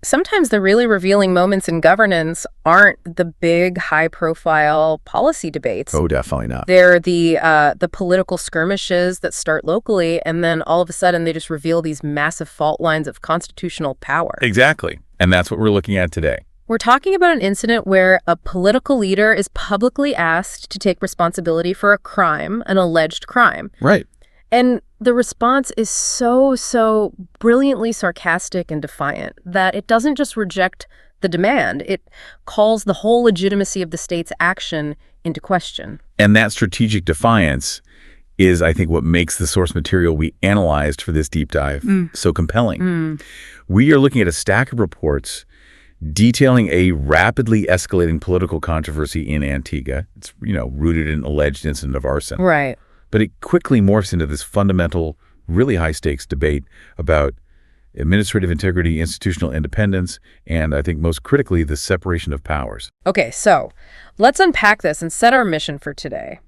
Sometimes the really revealing moments in governance aren't the big, high-profile policy debates. Oh, definitely not. They're the political skirmishes that start locally, and then all of a sudden they just reveal these massive fault lines of constitutional power. Exactly. And that's what we're looking at today. We're talking about an incident where a political leader is publicly asked to take responsibility for a crime, an alleged crime. Right. And the response is so brilliantly sarcastic and defiant that it doesn't just reject the demand, it calls the whole legitimacy of the state's action into question. And that strategic defiance is, I think, what makes the source material we analyzed for this deep dive so compelling. We are looking at a stack of reports detailing a rapidly escalating political controversy in Antigua. It's, rooted in an alleged incident of arson. Right. But it quickly morphs into this fundamental, really high-stakes debate about administrative integrity, institutional independence, and I think most critically, the separation of powers. Okay, so let's unpack this and set our mission for today.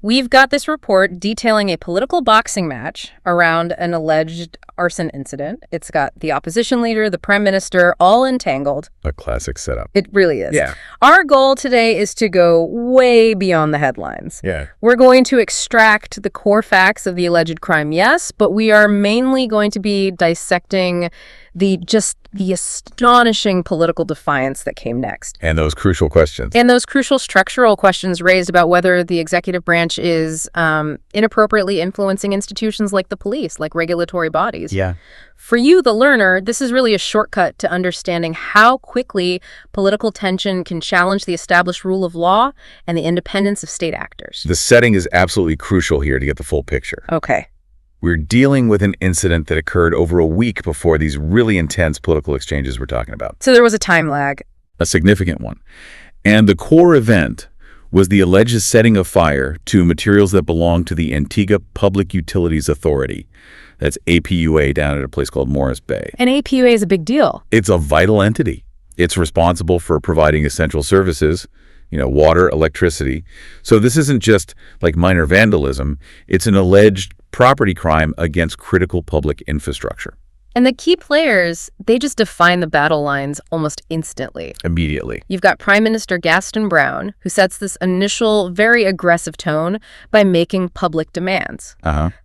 We've got this report detailing a political boxing match around an alleged arson incident. It's got the opposition leader, the prime minister, all entangled. A classic setup. It really is. Yeah. Our goal today is to go way beyond the headlines. Yeah. We're going to extract the core facts of the alleged crime, yes, but we are mainly going to be dissecting the astonishing political defiance that came next. And those crucial questions. And those crucial structural questions raised about whether the executive branch is inappropriately influencing institutions like the police, like regulatory bodies. Yeah. For you, the learner, this is really a shortcut to understanding how quickly political tension can challenge the established rule of law and the independence of state actors. The setting is absolutely crucial here to get the full picture. Okay. We're dealing with an incident that occurred over a week before these really intense political exchanges we're talking about. So there was a time lag. A significant one. And the core event was the alleged setting of fire to materials that belong to the Antigua Public Utilities Authority. That's APUA down at a place called Morris Bay. And APUA is a big deal. It's a vital entity. It's responsible for providing essential services, water, electricity. So this isn't just like minor vandalism. It's an alleged property crime against critical public infrastructure. And the key players, they just define the battle lines almost instantly. Immediately. You've got Prime Minister Gaston Browne, who sets this initial, very aggressive tone by making public demands.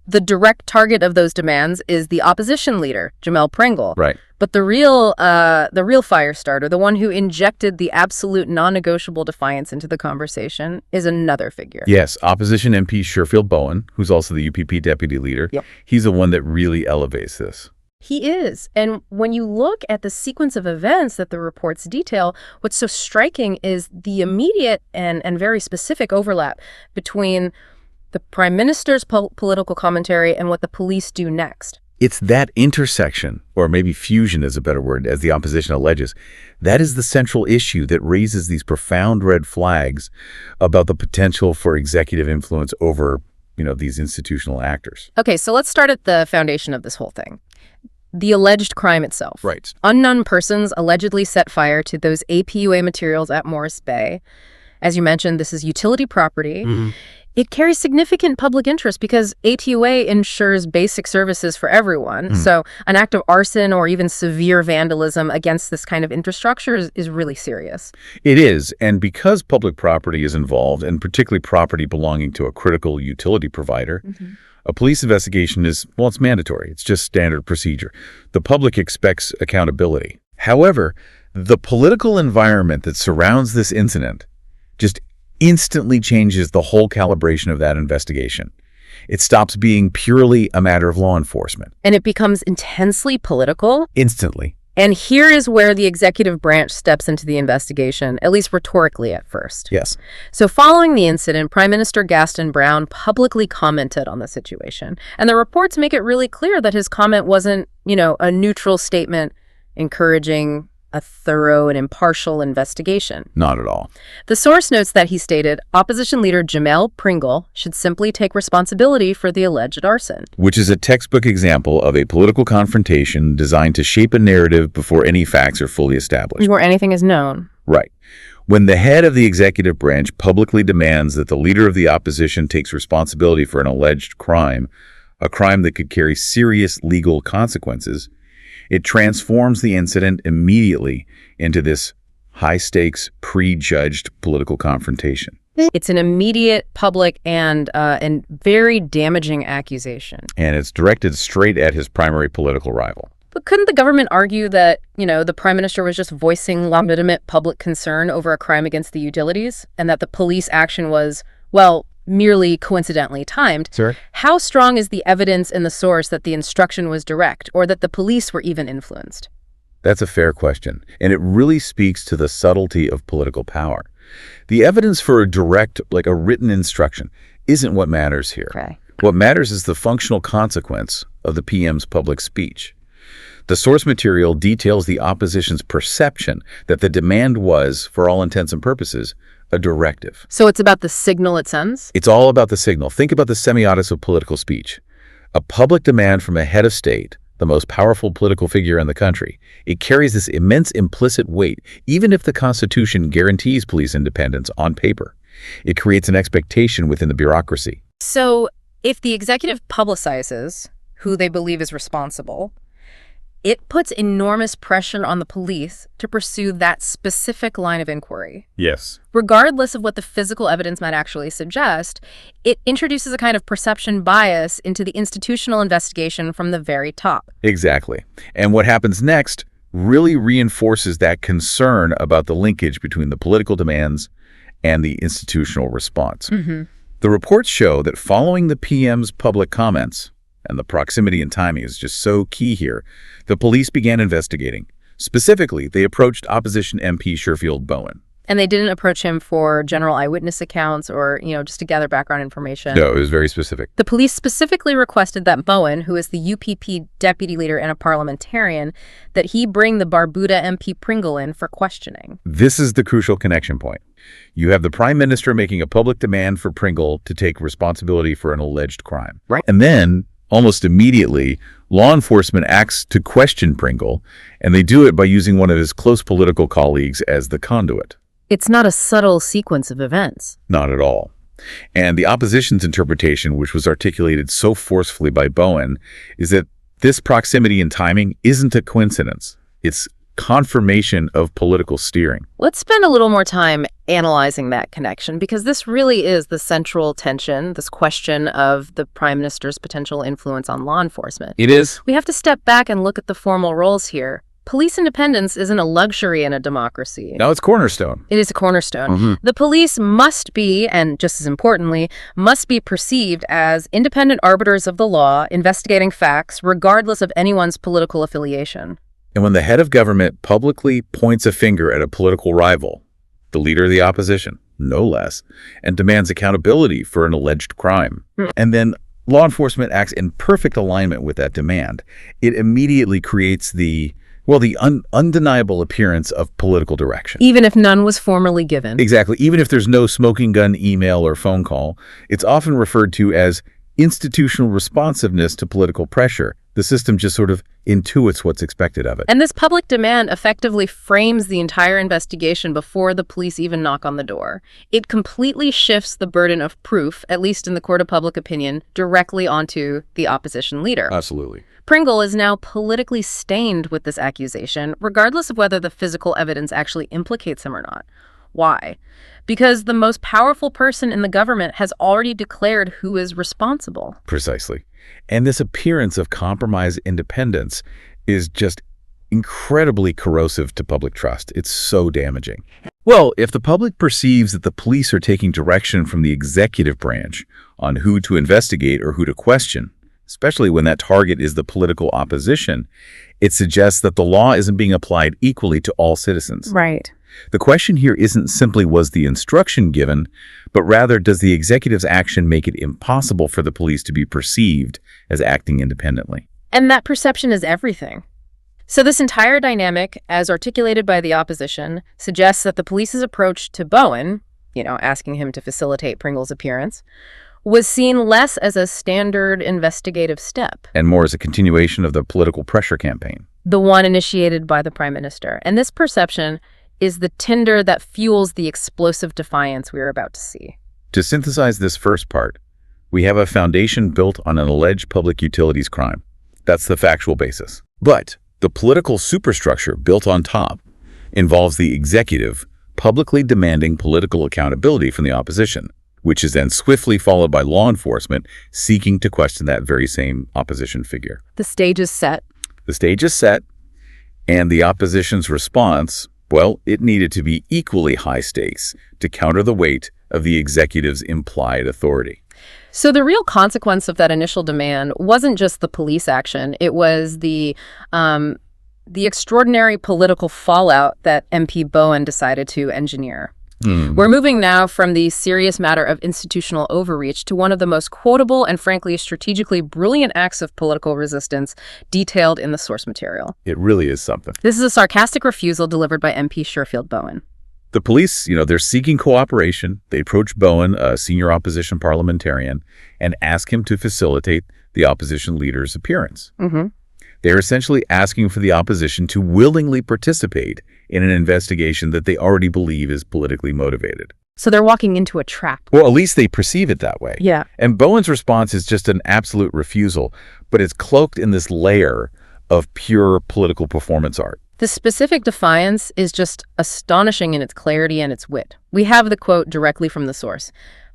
The direct target of those demands is the opposition leader, Jamel Pringle. Right. But the real fire starter, the one who injected the absolute non-negotiable defiance into the conversation, is another figure. Yes, opposition MP Sherfield Bowen, who's also the UPP deputy leader. Yep. He's the one that really elevates this. He is. And when you look at the sequence of events that the reports detail, what's so striking is the immediate and very specific overlap between the prime minister's political commentary and what the police do next. It's that intersection, or maybe fusion is a better word, as the opposition alleges, that is the central issue that raises these profound red flags about the potential for executive influence over, these institutional actors. Okay, so let's start at the foundation of this whole thing. The alleged crime itself. Right. Unknown persons allegedly set fire to those APUA materials at Morris Bay. As you mentioned, this is utility property. It carries significant public interest because APUA ensures basic services for everyone. So an act of arson or even severe vandalism against this kind of infrastructure is really serious. It is. And because public property is involved, and particularly property belonging to a critical utility provider, a police investigation it's mandatory. It's just standard procedure. The public expects accountability. However, the political environment that surrounds this incident just instantly changes the whole calibration of that investigation. It stops being purely a matter of law enforcement. And it becomes intensely political. Instantly. And here is where the executive branch steps into the investigation, at least rhetorically at first. Yes. So following the incident, Prime Minister Gaston Browne publicly commented on the situation. And the reports make it really clear that his comment wasn't, a neutral statement encouraging a thorough and impartial investigation. Not at all. The source notes that he stated opposition leader Jamel Pringle should simply take responsibility for the alleged arson. Which is a textbook example of a political confrontation designed to shape a narrative before any facts are fully established. Before anything is known. Right. When the head of the executive branch publicly demands that the leader of the opposition takes responsibility for an alleged crime, a crime that could carry serious legal consequences, It transforms the incident immediately into this high-stakes, prejudged political confrontation. It's an immediate, public, and very damaging accusation. And it's directed straight at his primary political rival. But couldn't the government argue that, the prime minister was just voicing legitimate public concern over a crime against the utilities, and that the police action was, merely coincidentally timed? Sir? How strong is the evidence in the source that the instruction was direct, or that the police were even influenced? That's a fair question, and it really speaks to the subtlety of political power. The evidence for a direct, a written instruction, isn't what matters here. Okay. What matters is the functional consequence of the PM's public speech. The source material details the opposition's perception that the demand was, for all intents and purposes, a directive. So it's about the signal it sends? It's all about the signal. Think about the semiotics of political speech. A public demand from a head of state, the most powerful political figure in the country, it carries this immense implicit weight, even if the Constitution guarantees police independence on paper. It creates an expectation within the bureaucracy. So if the executive publicizes who they believe is responsible, it puts enormous pressure on the police to pursue that specific line of inquiry. Yes. Regardless of what the physical evidence might actually suggest, it introduces a kind of perception bias into the institutional investigation from the very top. Exactly. And what happens next really reinforces that concern about the linkage between the political demands and the institutional response. Mm-hmm. The reports show that following the PM's public comments, and the proximity and timing is just so key here, the police began investigating. Specifically, they approached opposition MP Sherfield Bowen. And they didn't approach him for general eyewitness accounts or, just to gather background information. No, it was very specific. The police specifically requested that Bowen, who is the UPP deputy leader and a parliamentarian, that he bring the Barbuda MP Pringle in for questioning. This is the crucial connection point. You have the Prime Minister making a public demand for Pringle to take responsibility for an alleged crime. Right. And then, almost immediately, law enforcement acts to question Pringle, and they do it by using one of his close political colleagues as the conduit. It's not a subtle sequence of events. Not at all. And the opposition's interpretation, which was articulated so forcefully by Bowen, is that this proximity and timing isn't a coincidence. It's confirmation of political steering. Let's spend a little more time analyzing that connection, because this really is the central tension, this question of the Prime Minister's potential influence on law enforcement. It is. We have to step back and look at the formal roles here. Police independence isn't a luxury in a democracy. No, it's cornerstone. It is a cornerstone. Mm-hmm. The police must be, and just as importantly, must be perceived as independent arbiters of the law, investigating facts, regardless of anyone's political affiliation. And when the head of government publicly points a finger at a political rival, the leader of the opposition, no less, and demands accountability for an alleged crime, and then law enforcement acts in perfect alignment with that demand, it immediately creates the undeniable appearance of political direction. Even if none was formally given. Exactly. Even if there's no smoking gun email or phone call, it's often referred to as institutional responsiveness to political pressure. The system just sort of intuits what's expected of it. And this public demand effectively frames the entire investigation before the police even knock on the door. It completely shifts the burden of proof, at least in the court of public opinion, directly onto the opposition leader. Absolutely. Pringle is now politically stained with this accusation, regardless of whether the physical evidence actually implicates him or not. Why? Because the most powerful person in the government has already declared who is responsible. Precisely. And this appearance of compromised independence is just incredibly corrosive to public trust. It's so damaging. Well, if the public perceives that the police are taking direction from the executive branch on who to investigate or who to question, especially when that target is the political opposition, it suggests that the law isn't being applied equally to all citizens. Right. The question here isn't simply was the instruction given, but rather does the executive's action make it impossible for the police to be perceived as acting independently? And that perception is everything. So this entire dynamic, as articulated by the opposition, suggests that the police's approach to Bowen, asking him to facilitate Pringle's appearance, was seen less as a standard investigative step. And more as a continuation of the political pressure campaign. The one initiated by the Prime Minister. And this perception is the tinder that fuels the explosive defiance we are about to see. To synthesize this first part, we have a foundation built on an alleged public utilities crime. That's the factual basis. But The political superstructure built on top involves the executive publicly demanding political accountability from the opposition, which is then swiftly followed by law enforcement seeking to question that very same opposition figure. The stage is set. The stage is set, and the opposition's response, well, it needed to be equally high stakes to counter the weight of the executive's implied authority. So the real consequence of that initial demand wasn't just the police action. It was the extraordinary political fallout that MP Bowen decided to engineer. We're moving now from the serious matter of institutional overreach to one of the most quotable and frankly strategically brilliant acts of political resistance detailed in the source material. It really is something. This is a sarcastic refusal delivered by MP Sherfield Bowen. The police, they're seeking cooperation. They approach Bowen, a senior opposition parliamentarian, and ask him to facilitate the opposition leader's appearance. They're essentially asking for the opposition to willingly participate in an investigation that they already believe is politically motivated. So they're walking into a trap. Well, at least they perceive it that way. Yeah. And Bowen's response is just an absolute refusal, but it's cloaked in this layer of pure political performance art. The specific defiance is just astonishing in its clarity and its wit. We have the quote directly from the source.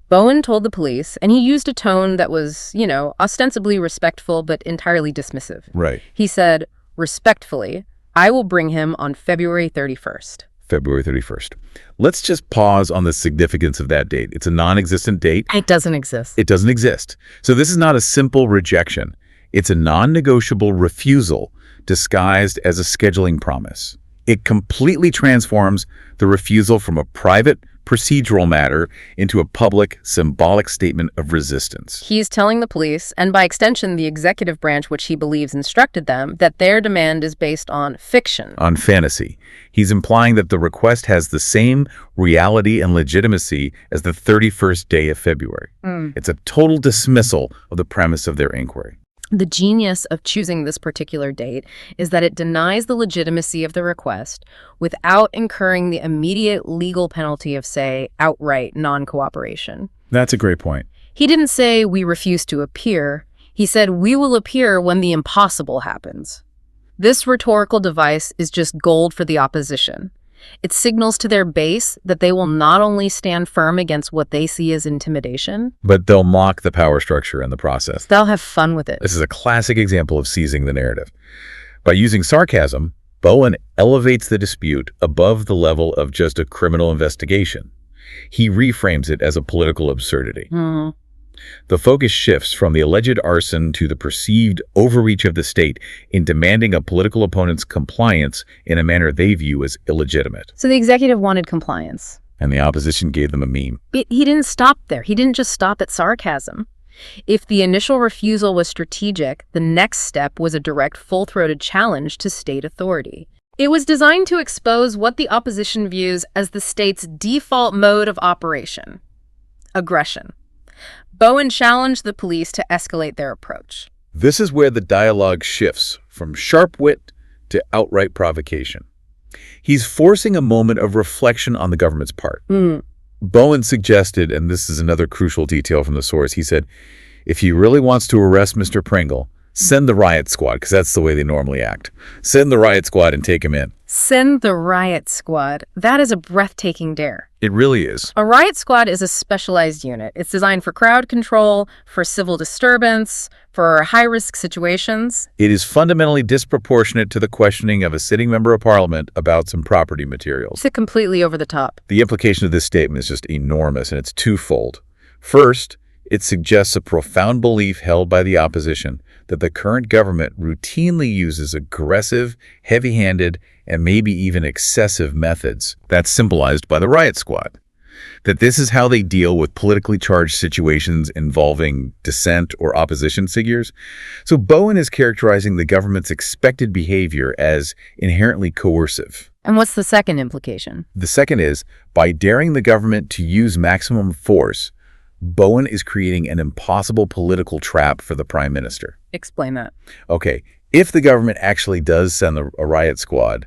Bowen told the police, and he used a tone that was, ostensibly respectful but entirely dismissive. Right. He said, respectfully, I will bring him on February 31st. February 31st. Let's just pause on the significance of that date. It's a non-existent date. It doesn't exist. It doesn't exist. So this is not a simple rejection. It's a non-negotiable refusal disguised as a scheduling promise. It completely transforms the refusal from a private procedural matter into a public, symbolic statement of resistance. He's telling the police, and by extension the executive branch, which he believes instructed them, that their demand is based on fiction. On fantasy. He's implying that the request has the same reality and legitimacy as the 31st day of February. It's a total dismissal of the premise of their inquiry. The genius of choosing this particular date is that it denies the legitimacy of the request without incurring the immediate legal penalty of, say, outright non-cooperation. That's a great point. He didn't say, we refuse to appear. He said, we will appear when the impossible happens. This rhetorical device is just gold for the opposition. It signals to their base that they will not only stand firm against what they see as intimidation, but they'll mock the power structure in the process. They'll have fun with it. This is a classic example of seizing the narrative. By using sarcasm, Bowen elevates the dispute above the level of just a criminal investigation. He reframes it as a political absurdity. The focus shifts from the alleged arson to the perceived overreach of the state in demanding a political opponent's compliance in a manner they view as illegitimate. So the executive wanted compliance. And the opposition gave them a meme. He didn't stop there. He didn't just stop at sarcasm. If the initial refusal was strategic, the next step was a direct, full-throated challenge to state authority. It was designed to expose what the opposition views as the state's default mode of operation: aggression. Bowen challenged the police to escalate their approach. This is where the dialogue shifts from sharp wit to outright provocation. He's forcing a moment of reflection on the government's part. Bowen suggested, and this is another crucial detail from the source, he said, if he really wants to arrest Mr. Pringle, send the riot squad, because that's the way they normally act. Send the riot squad and take him in. Send the riot squad. That is a breathtaking dare. It really is. A riot squad is a specialized unit. It's designed for crowd control, for civil disturbance, for high-risk situations. It is fundamentally disproportionate to the questioning of a sitting member of parliament about some property materials. It's completely over the top. The implication of this statement is just enormous, and it's twofold. First, it suggests a profound belief held by the opposition that the current government routinely uses aggressive, heavy-handed, and maybe even excessive methods. That's symbolized by the riot squad. That this is how they deal with politically charged situations involving dissent or opposition figures. So Bowen is characterizing the government's expected behavior as inherently coercive. And what's the second implication? The second is, by daring the government to use maximum force, Bowen is creating an impossible political trap for the prime minister. Explain that. Okay, if the government actually does send a riot squad,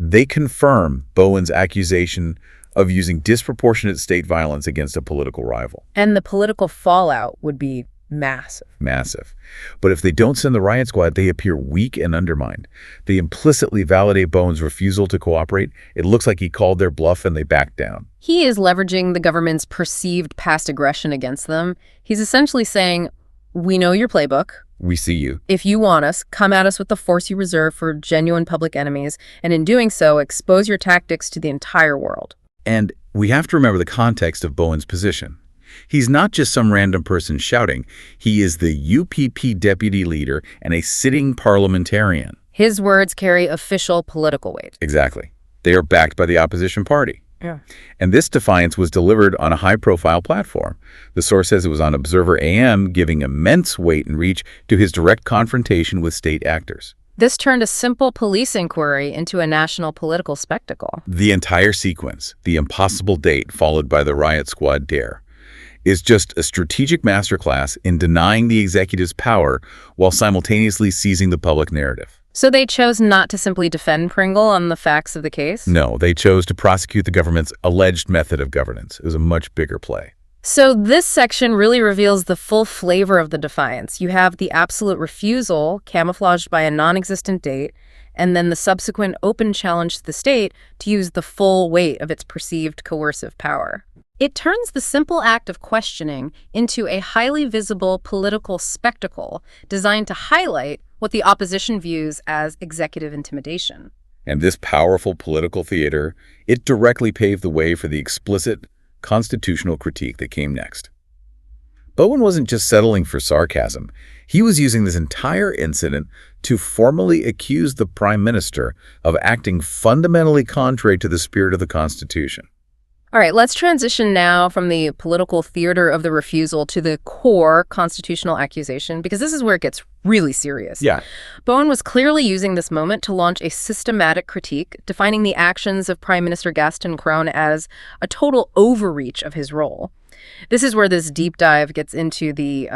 they confirm Bowen's accusation of using disproportionate state violence against a political rival. And the political fallout would be Massive. Massive. But if they don't send the riot squad, they appear weak and undermined. They implicitly validate Bowen's refusal to cooperate. It looks like he called their bluff and they backed down. He is leveraging the government's perceived past aggression against them. He's essentially saying, we know your playbook. We see you. If you want us, come at us with the force you reserve for genuine public enemies, and in doing so, expose your tactics to the entire world. And we have to remember the context of Bowen's position. He's not just some random person shouting. He is the UPP deputy leader and a sitting parliamentarian. His words carry official political weight. Exactly. They are backed by the opposition party. Yeah. And this defiance was delivered on a high-profile platform. The source says it was on Observer AM, giving immense weight and reach to his direct confrontation with state actors. This turned a simple police inquiry into a national political spectacle. The entire sequence, the impossible date followed by the riot squad dare, is just a strategic masterclass in denying the executive's power while simultaneously seizing the public narrative. So they chose not to simply defend Pringle on the facts of the case? No, they chose to prosecute the government's alleged method of governance. It was a much bigger play. So this section really reveals the full flavor of the defiance. You have the absolute refusal, camouflaged by a non-existent date, and then the subsequent open challenge to the state to use the full weight of its perceived coercive power. It turns the simple act of questioning into a highly visible political spectacle designed to highlight what the opposition views as executive intimidation. And this powerful political theater, it directly paved the way for the explicit constitutional critique that came next. Bowen wasn't just settling for sarcasm. He was using this entire incident to formally accuse the Prime Minister of acting fundamentally contrary to the spirit of the Constitution. All right, let's transition now from the political theater of the refusal to the core constitutional accusation, because this is where it gets really serious. Yeah. Bowen was clearly using this moment to launch a systematic critique, defining the actions of Prime Minister Gaston as a total overreach of his role. This is where this deep dive gets into the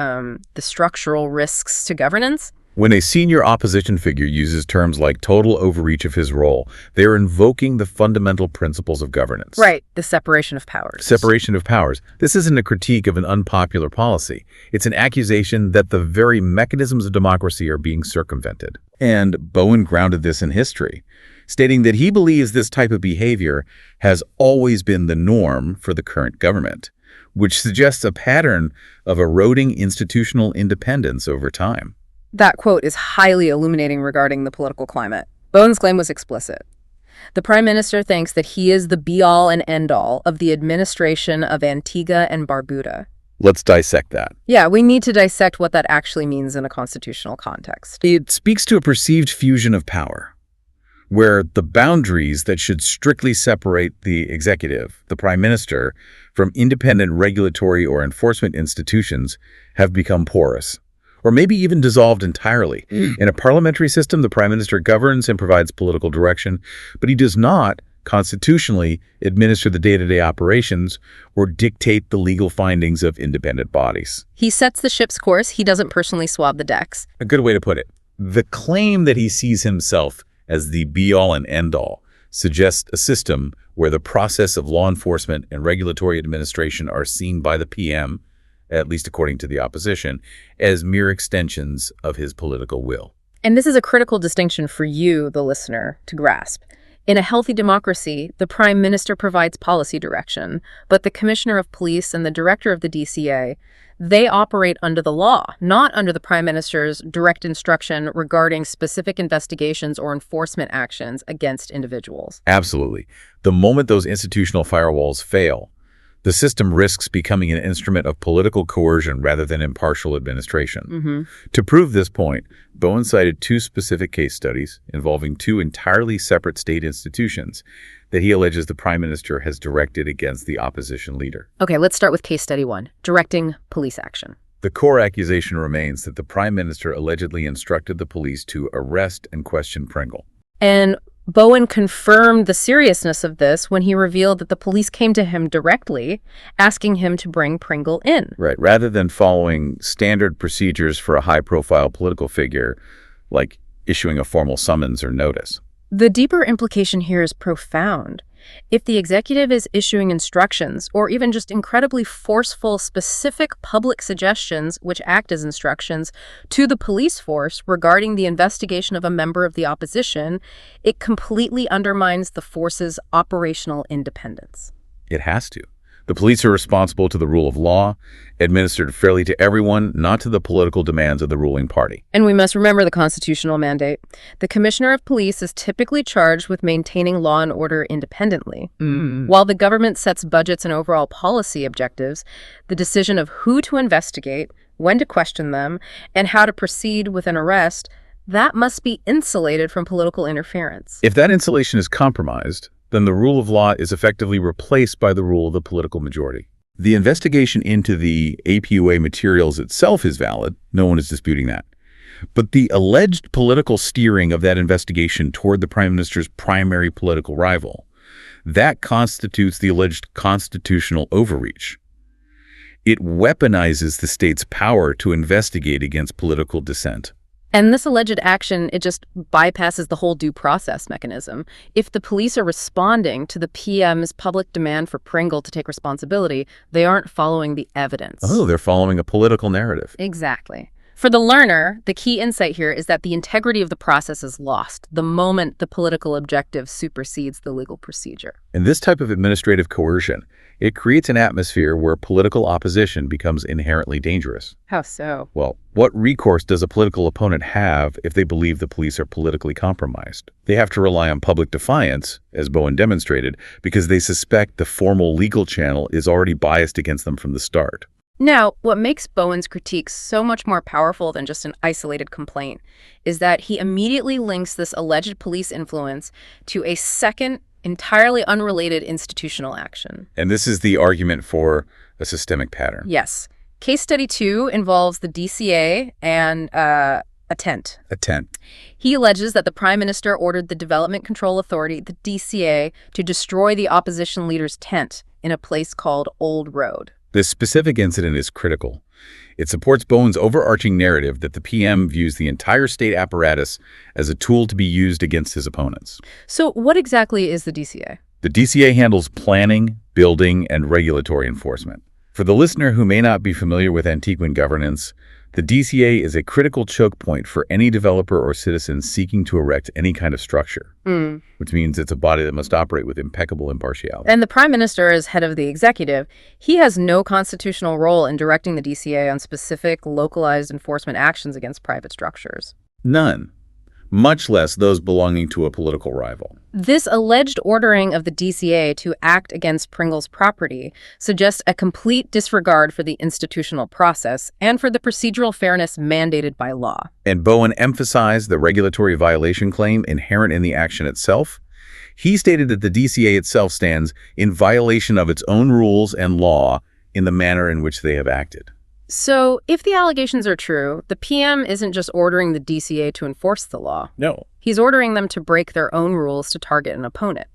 structural risks to governance. When a senior opposition figure uses terms like total overreach of his role, they are invoking the fundamental principles of governance. Right, the separation of powers. Separation of powers. This isn't a critique of an unpopular policy. It's an accusation that the very mechanisms of democracy are being circumvented. And Bowen grounded this in history, stating that he believes this type of behavior has always been the norm for the current government, which suggests a pattern of eroding institutional independence over time. That quote is highly illuminating regarding the political climate. Bowen's claim was explicit. The Prime Minister thinks that he is the be-all and end-all of the administration of Antigua and Barbuda. Let's dissect that. Yeah, we need to dissect what that actually means in a constitutional context. It speaks to a perceived fusion of power, where the boundaries that should strictly separate the executive, the Prime Minister, from independent regulatory or enforcement institutions have become porous, or maybe even dissolved entirely. In a parliamentary system, the Prime Minister governs and provides political direction, but he does not constitutionally administer the day-to-day operations or dictate the legal findings of independent bodies. He sets the ship's course. He doesn't personally swab the decks. A good way to put it. The claim that he sees himself as the be-all and end-all suggests a system where the process of law enforcement and regulatory administration are seen by the PM, at least according to the opposition, as mere extensions of his political will. And this is a critical distinction for you, the listener, to grasp. In a healthy democracy, the Prime Minister provides policy direction, but the Commissioner of Police and the Director of the DCA, they operate under the law, not under the Prime Minister's direct instruction regarding specific investigations or enforcement actions against individuals. Absolutely. The moment those institutional firewalls fail, the system risks becoming an instrument of political coercion rather than impartial administration. To prove this point, Bowen cited two specific case studies involving two entirely separate state institutions that he alleges the Prime Minister has directed against the opposition leader. Okay, let's start with case study 1, directing police action. The core accusation remains that the Prime Minister allegedly instructed the police to arrest and question Pringle. And Bowen confirmed the seriousness of this when he revealed that the police came to him directly, asking him to bring Pringle in. Right. Rather than following standard procedures for a high-profile political figure, like issuing a formal summons or notice. The deeper implication here is profound. If the executive is issuing instructions, or even just incredibly forceful, specific public suggestions, which act as instructions, to the police force regarding the investigation of a member of the opposition, it completely undermines the force's operational independence. It has to. The police are responsible to the rule of law, administered fairly to everyone, not to the political demands of the ruling party. And we must remember the constitutional mandate. The commissioner of police is typically charged with maintaining law and order independently. While the government sets budgets and overall policy objectives, the decision of who to investigate, when to question them, and how to proceed with an arrest, that must be insulated from political interference. If that insulation is compromised, then the rule of law is effectively replaced by the rule of the political majority. The investigation into the APUA materials itself is valid. No one is disputing that. But the alleged political steering of that investigation toward the Prime Minister's primary political rival, that constitutes the alleged constitutional overreach. It weaponizes the state's power to investigate against political dissent. And this alleged action, it just bypasses the whole due process mechanism. If the police are responding to the PM's public demand for Pringle to take responsibility, they aren't following the evidence. Oh, they're following a political narrative. Exactly. For the learner, the key insight here is that the integrity of the process is lost the moment the political objective supersedes the legal procedure. And this type of administrative coercion, it creates an atmosphere where political opposition becomes inherently dangerous. How so? Well, what recourse does a political opponent have if they believe the police are politically compromised? They have to rely on public defiance, as Bowen demonstrated, because they suspect the formal legal channel is already biased against them from the start. Now, what makes Bowen's critique so much more powerful than just an isolated complaint is that he immediately links this alleged police influence to a second, entirely unrelated institutional action. And this is the argument for a systemic pattern. Yes. Case study 2 involves the DCA and a tent. A tent. He alleges that the Prime Minister ordered the Development Control Authority, the DCA, to destroy the opposition leader's tent in a place called Old Road. This specific incident is critical. It supports Bowen's overarching narrative that the PM views the entire state apparatus as a tool to be used against his opponents. So what exactly is the DCA? The DCA handles planning, building, and regulatory enforcement. For the listener who may not be familiar with Antiguan governance, the DCA is a critical choke point for any developer or citizen seeking to erect any kind of structure, which means it's a body that must operate with impeccable impartiality. And the Prime Minister, as head of the executive, he has no constitutional role in directing the DCA on specific, localized enforcement actions against private structures. None, much less those belonging to a political rival. This alleged ordering of the DCA to act against Pringle's property suggests a complete disregard for the institutional process and for the procedural fairness mandated by law. And Bowen emphasized the regulatory violation claim inherent in the action itself. He stated that the DCA itself stands in violation of its own rules and law in the manner in which they have acted. So, if the allegations are true, the PM isn't just ordering the DCA to enforce the law. No. He's ordering them to break their own rules to target an opponent.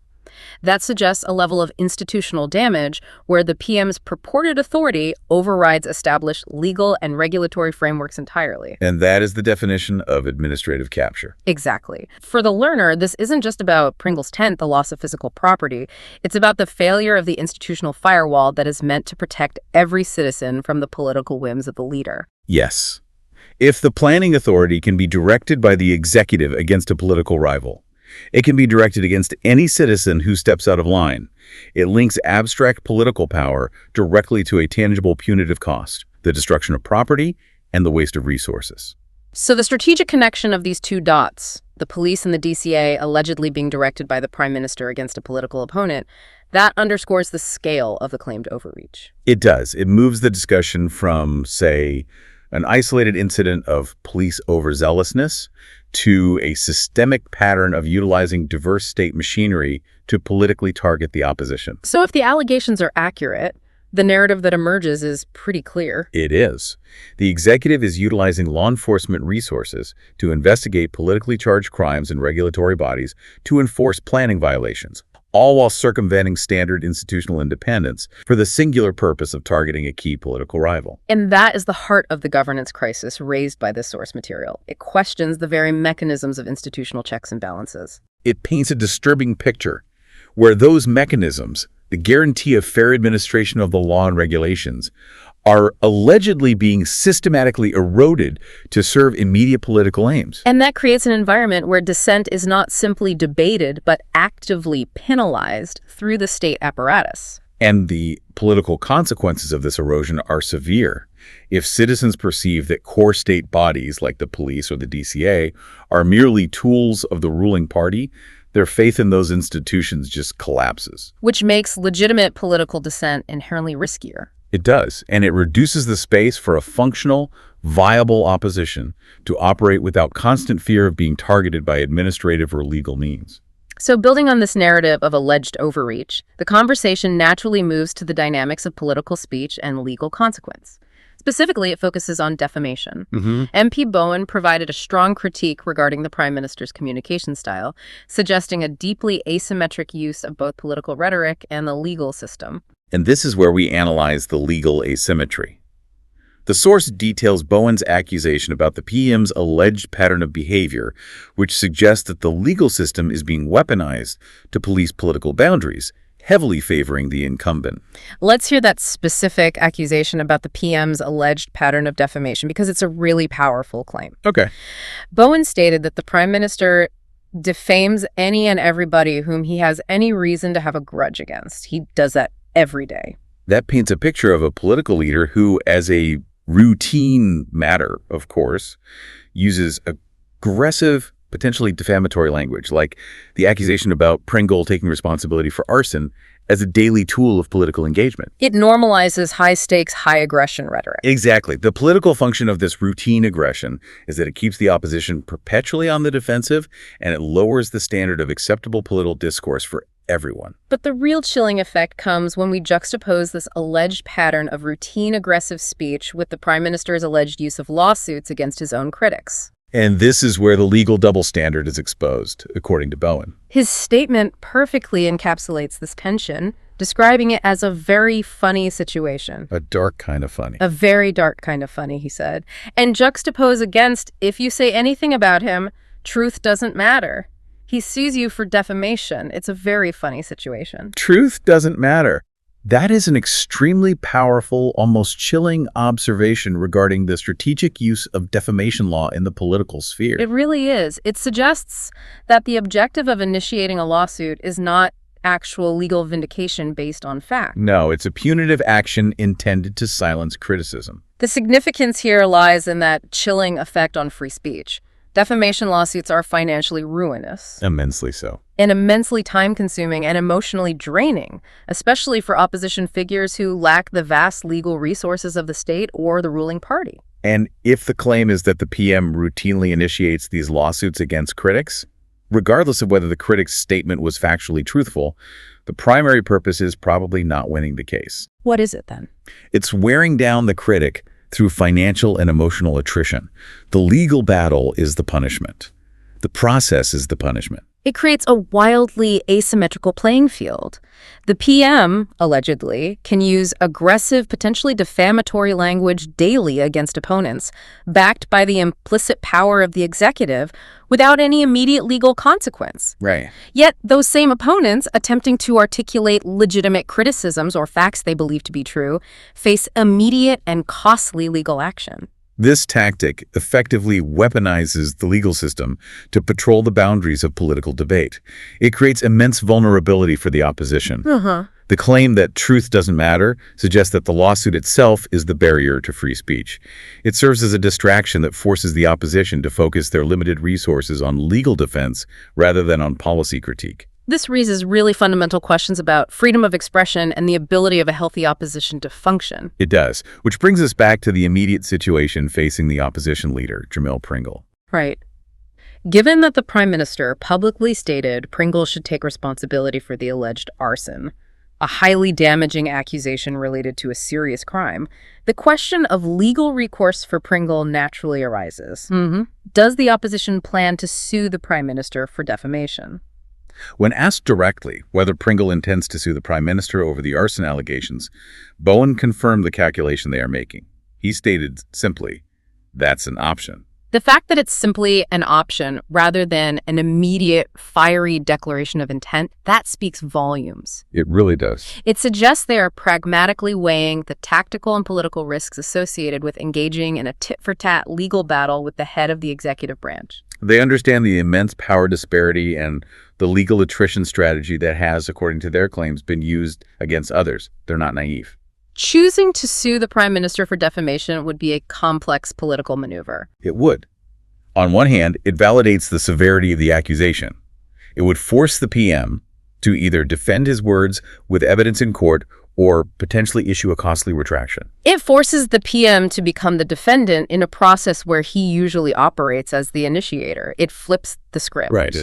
That suggests a level of institutional damage where the PM's purported authority overrides established legal and regulatory frameworks entirely. And that is the definition of administrative capture. Exactly. For the learner, this isn't just about Pringle's tent, the loss of physical property. It's about the failure of the institutional firewall that is meant to protect every citizen from the political whims of the leader. Yes. If the planning authority can be directed by the executive against a political rival, it can be directed against any citizen who steps out of line. It links abstract political power directly to a tangible punitive cost, the destruction of property and the waste of resources. So the strategic connection of these two dots, the police and the DCA allegedly being directed by the Prime Minister against a political opponent, that underscores the scale of the claimed overreach. It does. It moves the discussion from, say, an isolated incident of police overzealousness to a systemic pattern of utilizing diverse state machinery to politically target the opposition. So if the allegations are accurate, the narrative that emerges is pretty clear. It is. The executive is utilizing law enforcement resources to investigate politically charged crimes in regulatory bodies to enforce planning violations, all while circumventing standard institutional independence for the singular purpose of targeting a key political rival. And that is the heart of the governance crisis raised by this source material. It questions the very mechanisms of institutional checks and balances. It paints a disturbing picture where those mechanisms, the guarantee of fair administration of the law and regulations, are allegedly being systematically eroded to serve immediate political aims. And that creates an environment where dissent is not simply debated, but actively penalized through the state apparatus. And the political consequences of this erosion are severe. If citizens perceive that core state bodies like the police or the DCA are merely tools of the ruling party, their faith in those institutions just collapses. Which makes legitimate political dissent inherently riskier. It does, and it reduces the space for a functional, viable opposition to operate without constant fear of being targeted by administrative or legal means. So building on this narrative of alleged overreach, the conversation naturally moves to the dynamics of political speech and legal consequence. Specifically, it focuses on defamation. MP Bowen provided a strong critique regarding the Prime Minister's communication style, suggesting a deeply asymmetric use of both political rhetoric and the legal system. And this is where we analyze the legal asymmetry. The source details Bowen's accusation about the PM's alleged pattern of behavior, which suggests that the legal system is being weaponized to police political boundaries, heavily favoring the incumbent. Let's hear that specific accusation about the PM's alleged pattern of defamation, because it's a really powerful claim. Okay. Bowen stated that the Prime Minister defames any and everybody whom he has any reason to have a grudge against. He does that every day. That paints a picture of a political leader who, as a routine matter, of course, uses aggressive, potentially defamatory language, like the accusation about Pringle taking responsibility for arson, as a daily tool of political engagement. It normalizes high-stakes, high-aggression rhetoric. Exactly. The political function of this routine aggression is that it keeps the opposition perpetually on the defensive, and it lowers the standard of acceptable political discourse for everyone. But the real chilling effect comes when we juxtapose this alleged pattern of routine aggressive speech with the Prime Minister's alleged use of lawsuits against his own critics. And this is where the legal double standard is exposed, according to Bowen. His statement perfectly encapsulates this tension, describing it as a very funny situation. A dark kind of funny. A very dark kind of funny, he said. And juxtapose against, if you say anything about him, truth doesn't matter. He sues you for defamation. It's a very funny situation. Truth doesn't matter. That is an extremely powerful, almost chilling observation regarding the strategic use of defamation law in the political sphere. It really is. It suggests that the objective of initiating a lawsuit is not actual legal vindication based on fact. No, it's a punitive action intended to silence criticism. The significance here lies in that chilling effect on free speech. Defamation lawsuits are financially ruinous. Immensely so. And immensely time-consuming and emotionally draining, especially for opposition figures who lack the vast legal resources of the state or the ruling party. And if the claim is that the PM routinely initiates these lawsuits against critics, regardless of whether the critic's statement was factually truthful, the primary purpose is probably not winning the case. What is it then? It's wearing down the critic through financial and emotional attrition. The legal battle is the punishment. The process is the punishment. It creates a wildly asymmetrical playing field. The PM, allegedly, can use aggressive, potentially defamatory language daily against opponents, backed by the implicit power of the executive, without any immediate legal consequence. Right. Yet those same opponents, attempting to articulate legitimate criticisms or facts they believe to be true, face immediate and costly legal action. This tactic effectively weaponizes the legal system to patrol the boundaries of political debate. It creates immense vulnerability for the opposition. The claim that truth doesn't matter suggests that the lawsuit itself is the barrier to free speech. It serves as a distraction that forces the opposition to focus their limited resources on legal defense rather than on policy critique. This raises really fundamental questions about freedom of expression and the ability of a healthy opposition to function. It does, which brings us back to the immediate situation facing the opposition leader, Jamil Pringle. Right. Given that the Prime Minister publicly stated Pringle should take responsibility for the alleged arson, a highly damaging accusation related to a serious crime, the question of legal recourse for Pringle naturally arises. Does the opposition plan to sue the Prime Minister for defamation? When asked directly whether Pringle intends to sue the Prime Minister over the arson allegations, Bowen confirmed the calculation they are making. He stated simply, "That's an option." The fact that it's simply an option rather than an immediate, fiery declaration of intent, that speaks volumes. It really does. It suggests they are pragmatically weighing the tactical and political risks associated with engaging in a tit-for-tat legal battle with the head of the executive branch. They understand the immense power disparity and the legal attrition strategy that has, according to their claims, been used against others. They're not naive. Choosing to sue the prime minister for defamation would be a complex political maneuver. It would. On one hand, it validates the severity of the accusation. It would force the PM to either defend his words with evidence in court or potentially issue a costly retraction. It forces the PM to become the defendant in a process where he usually operates as the initiator. It flips the script. Right.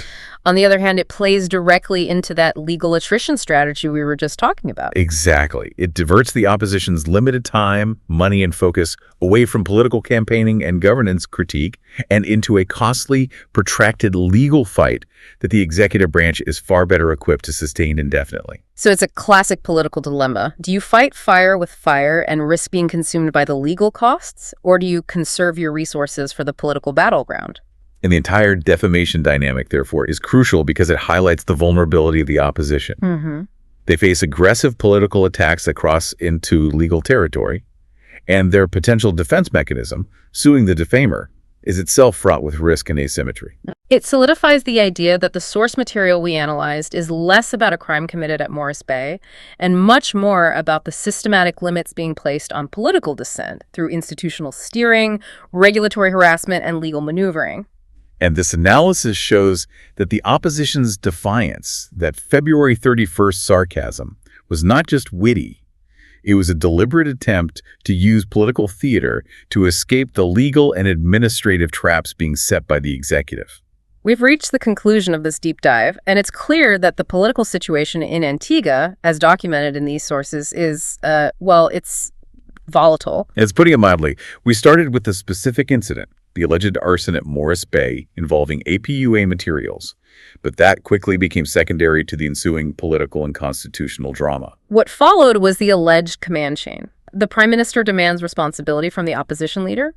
On the other hand, it plays directly into that legal attrition strategy we were just talking about. Exactly. It diverts the opposition's limited time, money, and focus away from political campaigning and governance critique and into a costly, protracted legal fight that the executive branch is far better equipped to sustain indefinitely. So it's a classic political dilemma. Do you fight fire with fire and risk being consumed by the legal costs, or do you conserve your resources for the political battleground? And the entire defamation dynamic, therefore, is crucial because it highlights the vulnerability of the opposition. Mm-hmm. They face aggressive political attacks that cross into legal territory, and their potential defense mechanism, suing the defamer, is itself fraught with risk and asymmetry. It solidifies the idea that the source material we analyzed is less about a crime committed at Morris Bay and much more about the systematic limits being placed on political dissent through institutional steering, regulatory harassment, and legal maneuvering. And this analysis shows that the opposition's defiance, that February 31st sarcasm, was not just witty. It was a deliberate attempt to use political theater to escape the legal and administrative traps being set by the executive. We've reached the conclusion of this deep dive, and it's clear that the political situation in Antigua, as documented in these sources, is, it's volatile. As putting it mildly, we started with the specific incident, the alleged arson at Morris Bay involving APUA materials, but that quickly became secondary to the ensuing political and constitutional drama. What followed was the alleged command chain. The prime minister demands responsibility from the opposition leader,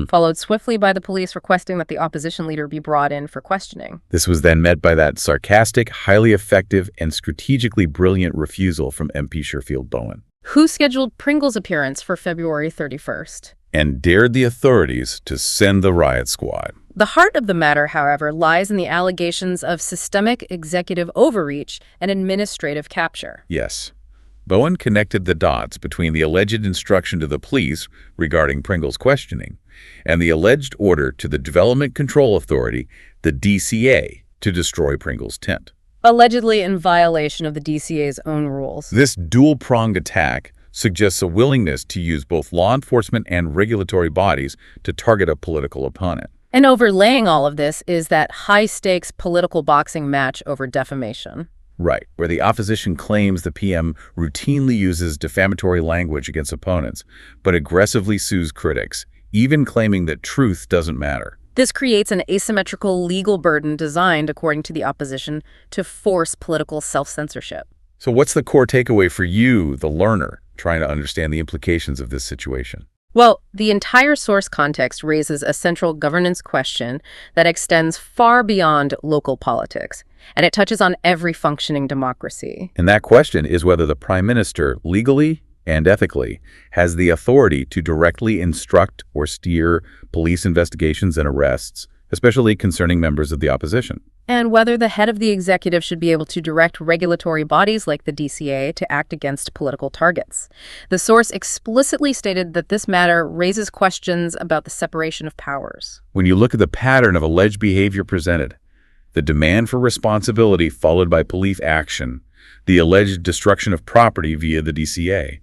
followed swiftly by the police requesting that the opposition leader be brought in for questioning. This was then met by that sarcastic, highly effective, and strategically brilliant refusal from MP Sherfield Bowen, who scheduled Pringle's appearance for February 31st. And dared the authorities to send the riot squad. The heart of the matter, however, lies in the allegations of systemic executive overreach and administrative capture. Yes. Bowen connected the dots between the alleged instruction to the police regarding Pringle's questioning and the alleged order to the Development Control Authority, the DCA, to destroy Pringle's tent. Allegedly in violation of the DCA's own rules. This dual-pronged attack suggests a willingness to use both law enforcement and regulatory bodies to target a political opponent. And overlaying all of this is that high-stakes political boxing match over defamation. Right, where the opposition claims the PM routinely uses defamatory language against opponents, but aggressively sues critics, even claiming that truth doesn't matter. This creates an asymmetrical legal burden designed, according to the opposition, to force political self-censorship. So what's the core takeaway for you, the learner, trying to understand the implications of this situation? Well, the entire source context raises a central governance question that extends far beyond local politics, and it touches on every functioning democracy. And that question is whether the Prime Minister, legally and ethically, has the authority to directly instruct or steer police investigations and arrests, especially concerning members of the opposition. And whether the head of the executive should be able to direct regulatory bodies like the DCA to act against political targets. The source explicitly stated that this matter raises questions about the separation of powers. When you look at the pattern of alleged behavior presented, the demand for responsibility followed by police action, the alleged destruction of property via the DCA,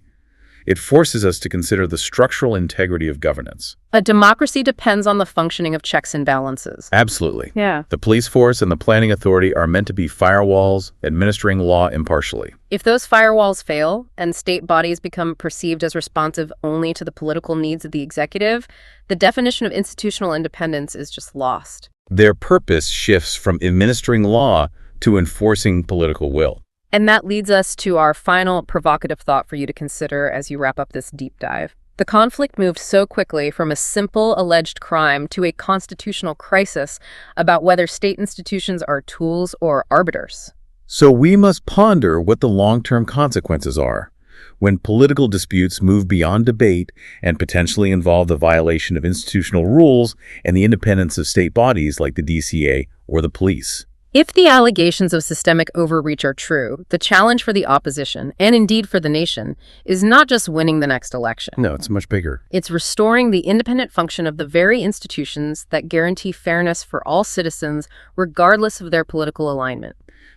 it forces us to consider the structural integrity of governance. A democracy depends on the functioning of checks and balances. Absolutely. Yeah. The police force and the planning authority are meant to be firewalls, administering law impartially. If those firewalls fail and state bodies become perceived as responsive only to the political needs of the executive, the definition of institutional independence is just lost. Their purpose shifts from administering law to enforcing political will. And that leads us to our final provocative thought for you to consider as you wrap up this deep dive. The conflict moved so quickly from a simple alleged crime to a constitutional crisis about whether state institutions are tools or arbiters. So we must ponder what the long-term consequences are when political disputes move beyond debate and potentially involve the violation of institutional rules and the independence of state bodies like the DCA or the police. If the allegations of systemic overreach are true, the challenge for the opposition, and indeed for the nation, is not just winning the next election. No, it's much bigger. It's restoring the independent function of the very institutions that guarantee fairness for all citizens, regardless of their political alignment.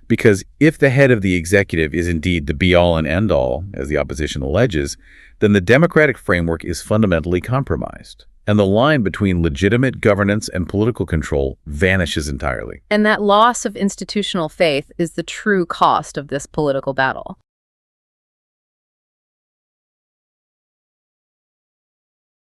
Because if the head of the executive is indeed the be-all and end-all, as the opposition alleges, then the democratic framework is fundamentally compromised, and the line between legitimate governance and political control vanishes entirely. And that loss of institutional faith is the true cost of this political battle.